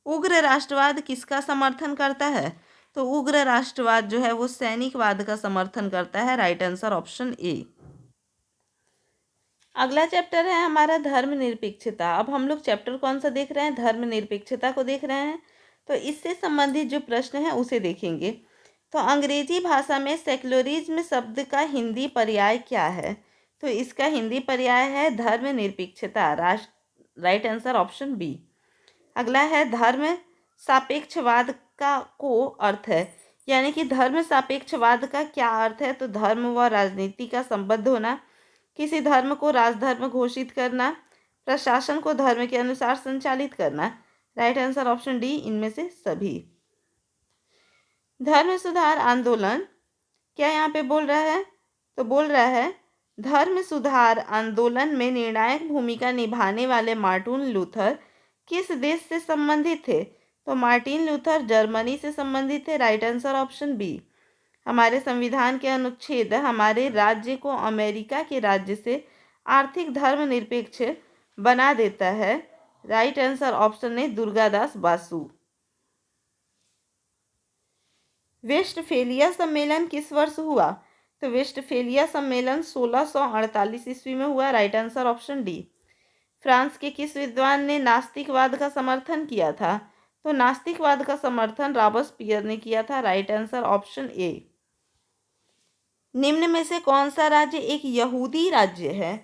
उग्र राष्ट्रवाद किसका समर्थन करता है? तो उग्र राष्ट्रवाद जो है वो सैनिकवाद का समर्थन करता है। राइट आंसर ऑप्शन ए। अगला चैप्टर है हमारा धर्मनिरपेक्षता। अब हम लोग चैप्टर कौन सा देख रहे हैं? धर्मनिरपेक्षता को देख रहे हैं। तो इससे संबंधित जो प्रश्न है उसे देखेंगे। तो अंग्रेजी भाषा में सेक्युलरिज्म शब्द का हिंदी पर्याय क्या है? तो इसका हिंदी पर्याय है धर्मनिरपेक्षता। Right answer option B. अगला है, धर्म सापेक्षवाद का को अर्थ है, यानी कि धर्म सापेक्षवाद का क्या अर्थ है? तो धर्म व राजनीति का संबद्ध होना, किसी धर्म को राजधर्म घोषित करना, प्रशासन को धर्म के अनुसार संचालित करना। राइट आंसर ऑप्शन डी, इनमें से सभी। धर्म सुधार आंदोलन क्या यहाँ पे बोल रहा है? तो बोल रहा है, धर्म सुधार आंदोलन में निर्णायक भूमिका निभाने वाले मार्टिन लूथर किस देश से संबंधित थे? तो मार्टिन लूथर जर्मनी से संबंधित थे। Right answer option B. हमारे संविधान के अनुच्छेद हमारे राज्य को अमेरिका के राज्य से आर्थिक धर्मनिरपेक्ष बना देता है। राइट आंसर ऑप्शन ए, दुर्गादास बासु। वेस्टफेलिया सम्मेलन किस वर्ष हुआ? तो वेस्टफेलिया सम्मेलन 1648 ईस्वी में हुआ। Right answer option D. France के किस विद्वान ने नास्तिकवाद का समर्थन किया था? तो नास्तिकवाद का समर्थन रॉबespierre ने किया था। राइट आंसर ऑप्शन ए। निम्न में से कौन सा राज्य एक यहूदी राज्य है?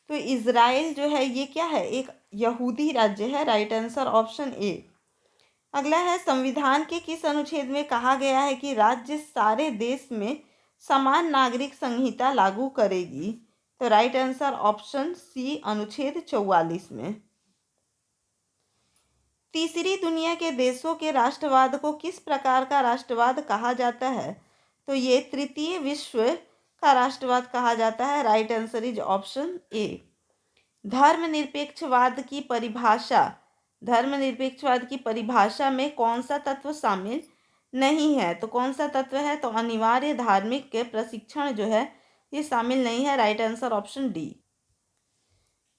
तो इजराइल जो है ये क्या है? एक यहूदी राज्य है। राइट आंसर ऑप्शन ए। अगला है, संविधान के किस अनुच्छेद में कहा गया है कि राज्य सारे देश में समान नागरिक संहिता लागू करेगी? तो राइट आंसर ऑप्शन सी, अनुच्छेद 44 में। तीसरी दुनिया के देशों के राष्ट्रवाद को किस प्रकार का राष्ट्रवाद कहा जाता है? तो ये तृतीय विश्व का राष्ट्रवाद कहा जाता है। Right answer is option A. धर्मनिरपेक्षवाद की परिभाषा में कौन सा तत्व शामिल नहीं है? तो कौन सा तत्व है? तो अनिवार्य धार्मिक के प्रशिक्षण जो है ये शामिल नहीं है। Right answer option D.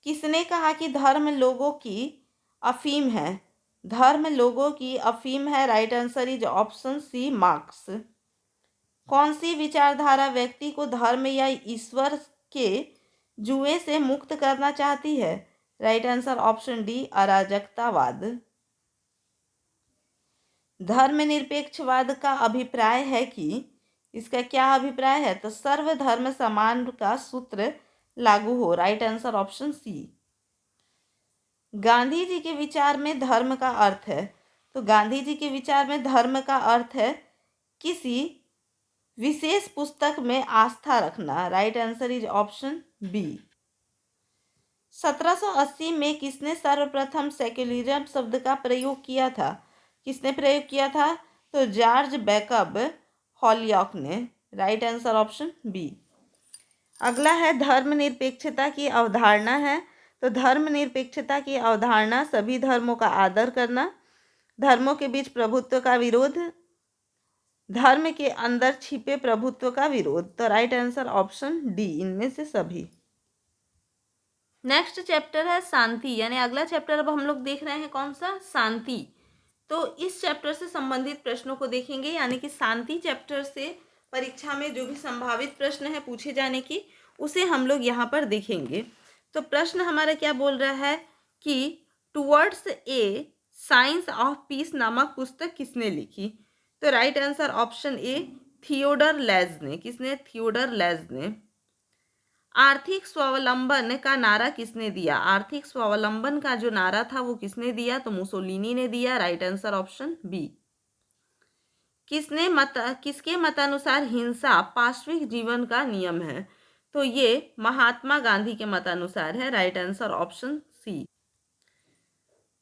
किसने कहा कि धर्म लोगों की अफीम है? धर्म लोगों की अफीम है। Right answer is option C, Marx. कौन सी विचारधारा व्यक्ति को धर्म या ईश्वर के जुए से मुक्त करना चाहती है? राइट आंसर ऑप्शन डी, अराजकतावाद। धर्मनिरपेक्षवाद का अभिप्राय है कि, इसका क्या अभिप्राय है? तो सर्वधर्म समान का सूत्र लागू हो। Right answer option C. Gandhi ji के विचार में धर्म का अर्थ है? तो गांधी जी के विचार में धर्म का अर्थ है किसी विशेष पुस्तक में आस्था रखना। Right answer is option B. 1780 में किसने सर्वप्रथम सेक्युलरिज्म शब्द का प्रयोग किया था? किसने प्रयोग किया था? तो जॉर्ज बेकब हॉलियॉक ने। Right answer option B. अगला है, धर्मनिरपेक्षता की अवधारणा है। तो धर्मनिरपेक्षता की अवधारणा सभी धर्मों का आदर करना, धर्मों के बीच प्रभुत्व का विरोध, धर्म के अंदर छिपे प्रभुत्व का विरोध। तो राइट आंसर ऑप्शन डी, इनमें से सभी। नेक्स्ट चैप्टर है शांति, यानी अगला चैप्टर अब हम लोग देख रहे हैं कौन सा, शांति। तो इस चैप्टर से संबंधित प्रश्नों को देखेंगे, यानी कि शांति चैप्टर से परीक्षा में जो भी संभावित प्रश्न है पूछे जाने की, उसे हम लोग यहाँ पर देखेंगे। तो प्रश्न हमारा क्या बोल रहा है कि towards a science of peace नामक पुस्तक किसने लिखी। तो right answer option A, Theodore Lentz ने। किसने, थियोडर लेज ने। आर्थिक स्वावलंबन का नारा किसने दिया। आर्थिक स्वावलंबन का जो नारा था वो किसने दिया, तो मुसोलिनी ने दिया। Right answer option B. किसके मतानुसार हिंसा पाश्विक जीवन का नियम है। तो ये महात्मा गांधी के मतानुसार है। Right answer option C.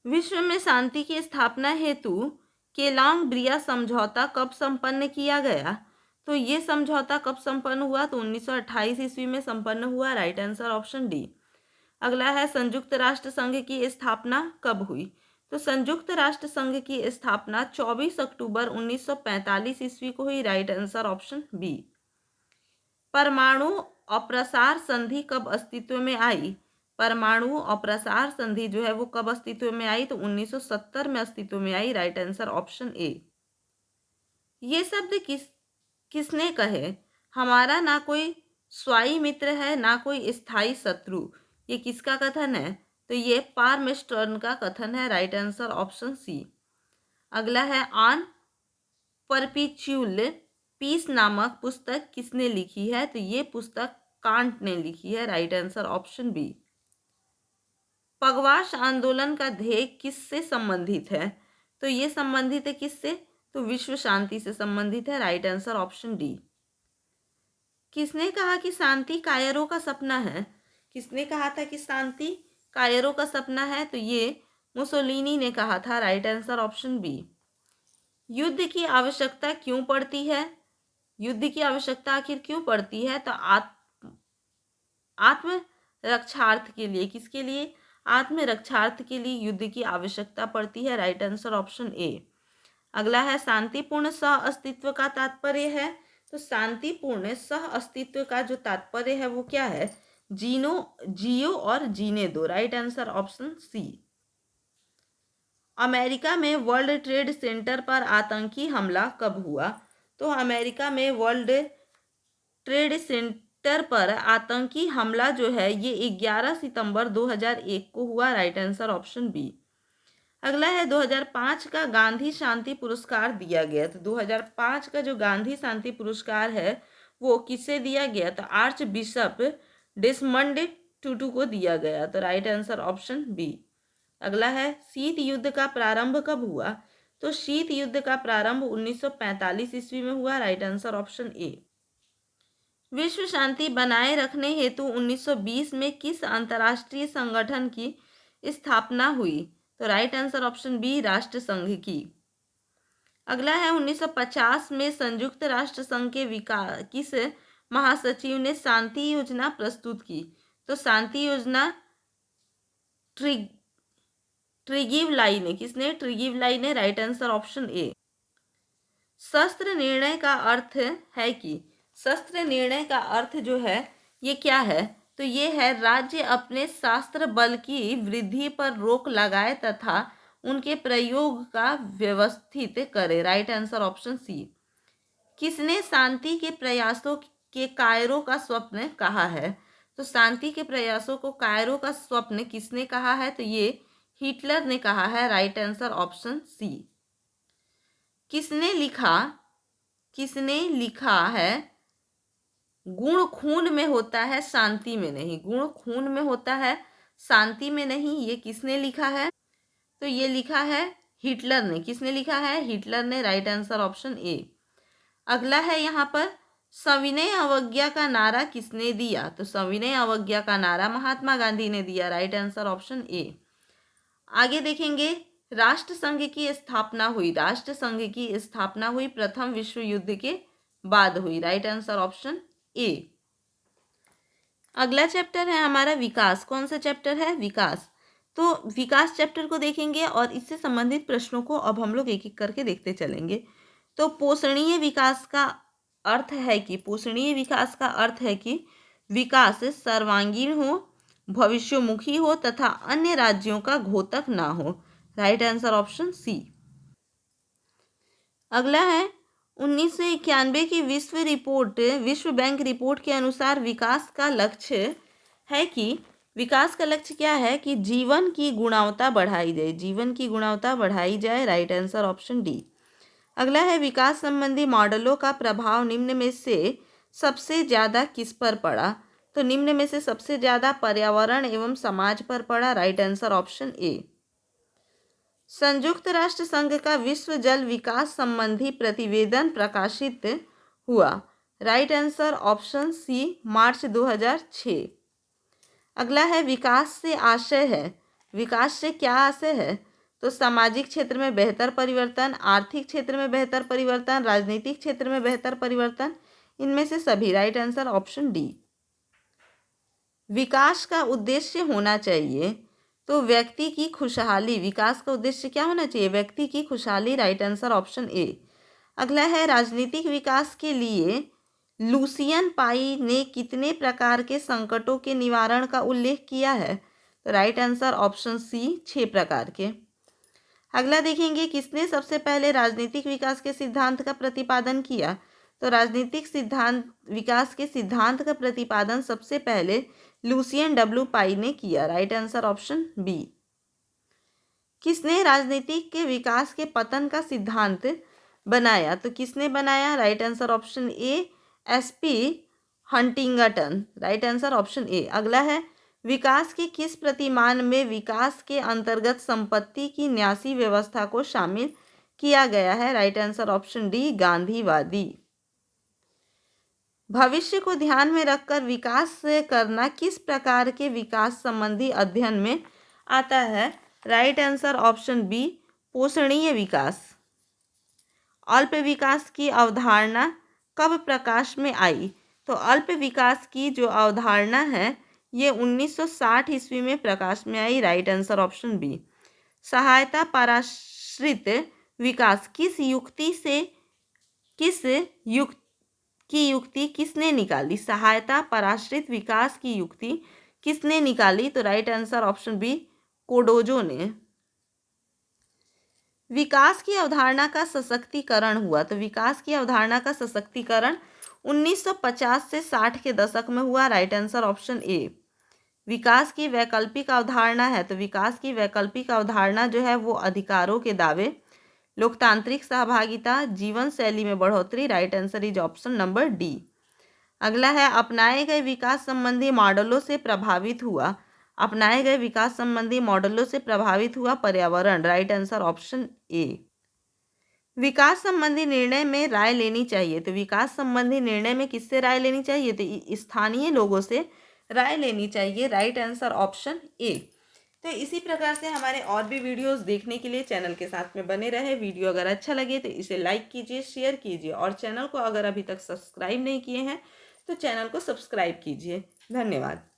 विश्व में शांति की स्थापना हेतु केलोंग ब्रिया समझौता कब संपन्न किया गया। तो ये समझौता कब संपन्न हुआ, तो 1928 ईस्वी में संपन्न हुआ। Right answer option D. अगला है संयुक्त राष्ट्र संघ की स्थापना कब हुई। तो संयुक्त राष्ट्र संघ की स्थापना 24 अक्टूबर 1945 ईस्वी को हुई। Right answer option B. परमाणु अप्रसार संधि कब अस्तित्व में आई। परमाणु अप्रसार संधि जो है वो कब अस्तित्व में आई, तो 1970 में अस्तित्व में आई। Right answer option A. ये शब्द किसने कहे। हमारा ना कोई स्वाई मित्र है ना कोई स्थायी शत्रु। ये किसका कथन है, तो ये पार्मेस्टर्न का कथन है। Right answer option C. अगला है ऑन परपिच्यूल पीस नामक पुस्तक किसने लिखी है। तो ये पुस्तक कांट ने लिखी है। Right answer option B. Pugwash आंदोलन का ध्येय किससे संबंधित है। तो ये संबंधित है किससे, तो विश्व शांति से संबंधित है। Right answer option D. किसने कहा कि शांति कायरों का सपना है। किसने कहा था कि शांति कायरों का सपना है, तो ये मुसोलिनी ने कहा था। Right answer option B. युद्ध की आवश्यकता क्यों पड़ती है। युद्ध की आवश्यकता आखिर क्यों पड़ती है, तो आत्म रक्षार्थ के लिए। किसके लिए, आत्मरक्षार्थ के लिए युद्ध की आवश्यकता पड़ती है। राइट आंसर ऑप्शन ए। अगला है शांतिपूर्ण सह अस्तित्व का तात्पर्य है। तो शांतिपूर्ण सह अस्तित्व का जो तात्पर्य है वो क्या है, जियो और जीने दो। Right answer option C. America में वर्ल्ड ट्रेड सेंटर पर आतंकी हमला कब हुआ। तो अमेरिका में वर्ल्ड ट्रेड सेंटर पर आतंकी हमला जो है ये 11 सितंबर 2001 को हुआ। Right answer option B. अगला है 2005 का गांधी शांति पुरस्कार दिया गया। तो 2005 का जो गांधी शांति पुरस्कार है वो किसे दिया गया, तो आर्च बिशप डेसमंड टुटू को दिया गया। तो राइट आंसर ऑप्शन बी। अगला है शीत युद्ध का प्रारंभ कब हुआ। तो शीत युद्ध का प्रारंभ 1945 ईस्वी में हुआ। राइट आंसर ऑप्शन ए। विश्व शांति बनाए रखने हेतु 1920 में किस अंतर्राष्ट्रीय संगठन की स्थापना हुई। तो राइट आंसर ऑप्शन बी, राष्ट्र संघ की। अगला है 1950 में संयुक्त राष्ट्र संघ के किस महासचिव ने शांति योजना प्रस्तुत की। तो शांति योजना ट्रिगिवलाई ने। किसने, ट्रिगिवलाई ने। राइट आंसर ऑप्शन ए। शस्त्र निर्णय का अर्थ है कि, शस्त्र निर्णय का अर्थ जो है ये क्या है, तो ये है राज्य अपने शस्त्र बल की वृद्धि पर रोक लगाए तथा उनके प्रयोग का व्यवस्थित करे। Right answer option C. किसने शांति के प्रयासों के कायरों का स्वप्न कहा है। तो शांति के प्रयासों को कायरों का स्वप्न किसने कहा है, तो ये हिटलर ने कहा है। Right answer option C. किसने लिखा है गुण खून में होता है शांति में नहीं। गुण खून में होता है शांति में नहीं, ये किसने लिखा है, तो ये लिखा है हिटलर ने। किसने लिखा है, हिटलर ने। राइट आंसर ऑप्शन ए। अगला है यहाँ पर सविनय अवज्ञा का नारा किसने दिया। तो सविनय अवज्ञा का नारा महात्मा गांधी ने दिया। Right answer option A. आगे देखेंगे राष्ट्र संघ की स्थापना हुई। राष्ट्र संघ की स्थापना हुई प्रथम विश्व युद्ध के बाद हुई। राइट आंसर ऑप्शन ए। अगला चैप्टर है हमारा विकास। कौन सा चैप्टर है, विकास। तो विकास चैप्टर को देखेंगे और इससे संबंधित प्रश्नों को अब हम लोग एक एक करके देखते चलेंगे। तो पोषणीय विकास का अर्थ है कि, पोषणीय विकास का अर्थ है कि विकास सर्वांगीण हो, भविष्योन्मुखी हो तथा अन्य राज्यों का घोतक ना हो। Right answer option C. अगला है 1991 की विश्व बैंक रिपोर्ट के अनुसार विकास का लक्ष्य क्या है कि जीवन की गुणवत्ता बढ़ाई जाए। जीवन की गुणवत्ता बढ़ाई जाए। Right answer option D. अगला है विकास संबंधी मॉडलों का प्रभाव निम्न में से सबसे ज़्यादा किस पर पड़ा। तो निम्न में से सबसे ज़्यादा पर्यावरण एवं समाज पर पड़ा। राइट आंसर ऑप्शन ए। संयुक्त राष्ट्र संघ का विश्व जल विकास संबंधी प्रतिवेदन प्रकाशित हुआ। राइट आंसर ऑप्शन सी, मार्च 2006। अगला है विकास से आशय है। विकास से क्या आशय है। तो सामाजिक क्षेत्र में बेहतर परिवर्तन, आर्थिक क्षेत्र में बेहतर परिवर्तन, राजनीतिक क्षेत्र में बेहतर परिवर्तन, इनमें से सभी। Right answer option D. विकास का उद्देश्य होना चाहिए तो व्यक्ति की खुशहाली। विकास का उद्देश्य क्या होना चाहिए। व्यक्ति की खुशहाली। राइट आंसर ऑप्शन ए। अगला है राजनीतिक विकास के लिए लुसियन पाई ने कितने प्रकार के संकटों के निवारण का उल्लेख किया है। तो राइट आंसर ऑप्शन सी, 6 प्रकार के। अगला देखेंगे किसने सबसे पहले राजनीतिक विकास के सिद्धांत का प्रतिपादन किया। तो राजनीतिक विकास के सिद्धांत का प्रतिपादन सबसे पहले लुसियन डब्ल्यू पाई ने किया। Right answer option B. किसने राजनीतिक के विकास के पतन का सिद्धांत बनाया। तो किसने बनाया। राइट आंसर ऑप्शन ए, SP Huntington. Right answer option ए। अगला है विकास के किस प्रतिमान में विकास के अंतर्गत संपत्ति की न्यासी व्यवस्था को शामिल किया गया है। राइट आंसर ऑप्शन डी, गांधीवादी। भविष्य को ध्यान में रखकर विकास करना किस प्रकार के विकास संबंधी अध्ययन में आता है। राइट आंसर ऑप्शन बी, पोषणीय विकास। अल्प विकास की अवधारणा कब प्रकाश में आई। तो अल्प विकास की जो अवधारणा है ये 1960 ईस्वी में प्रकाश में आई। Right answer option B. सहायता पराश्रित विकास युक्ति किसने निकाली। सहायता पराश्रित विकास की युक्ति किसने निकाली। तो राइट आंसर ऑप्शन बी, कोडोजो ने। विकास की अवधारणा का सशक्तिकरण हुआ। तो विकास की अवधारणा का सशक्तिकरण 1950 से 60 के दशक में हुआ। Right answer option A. विकास की वैकल्पिक अवधारणा है। तो विकास की वैकल्पिक अवधारणा जो है वो अधिकारों के दावे, लोकतांत्रिक सहभागिता, जीवन शैली में बढ़ोतरी। Right answer is option number D. अगला है अपनाए गए विकास संबंधी मॉडलों से प्रभावित हुआ। अपनाए गए विकास संबंधी मॉडलों से प्रभावित हुआ पर्यावरण। Right answer option A. विकास संबंधी निर्णय में राय लेनी चाहिए। तो विकास संबंधी निर्णय में किससे राय लेनी चाहिए। तो स्थानीय लोगों से राय लेनी चाहिए। राइट आंसर ऑप्शन ए। तो इसी प्रकार से हमारे और भी वीडियोस देखने के लिए चैनल के साथ में बने रहे। वीडियो अगर अच्छा लगे तो इसे लाइक कीजिए, शेयर कीजिए और चैनल को अगर अभी तक सब्सक्राइब नहीं किए हैं तो चैनल को सब्सक्राइब कीजिए। धन्यवाद।